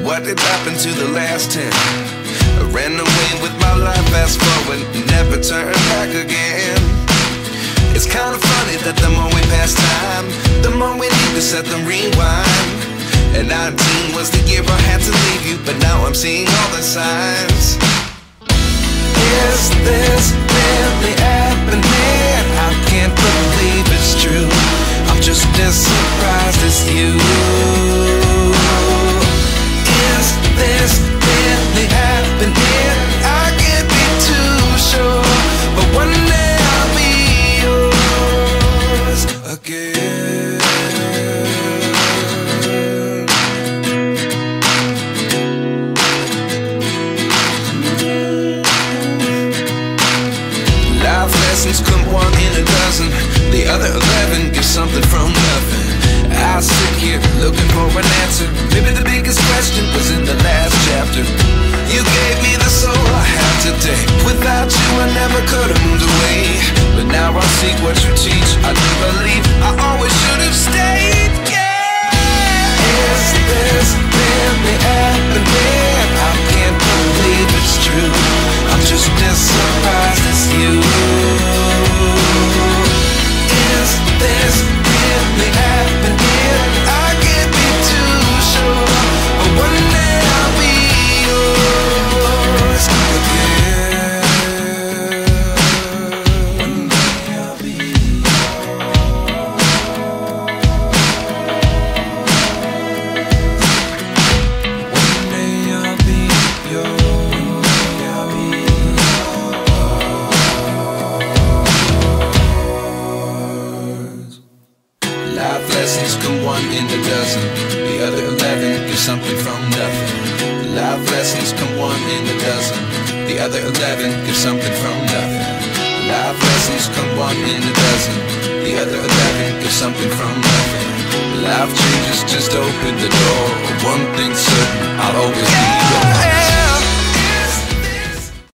what did happen to the last 10? I ran away with my life, fast forward, never turn back again. It's kind of funny that the more we pass time, the more we need to set them rewind. And 19 was the year I had to leave you, but now I'm seeing all the signs. Is this really happening? I can't believe it's true. I'm just as surprised as you. Is this really happening? I can't be too sure, but one day I'll be yours again. Life lessons come one in a dozen. The other 11 give something from nothing. I sit here looking for an answer. Maybe the biggest question was in the last chapter. You gave me the soul I have today. Without you I never could have moved away. But now I see what you teach. I do believe I always should have stayed. Yeah. Is this really happening? I can't believe it's true. I'm just as surprised as you. Is this really happening? I can't be too sure, but one day I'll be yours again. One day I'll be yours. One day I'll be yours. Life lessons come one in a dozen. The other 11 give something from nothing. Life lessons come one in a dozen. The other 11 give something from nothing. Life lessons come one in a dozen. The other 11 give something from nothing. Life changes just open the door. One thing's certain, I'll always be yours.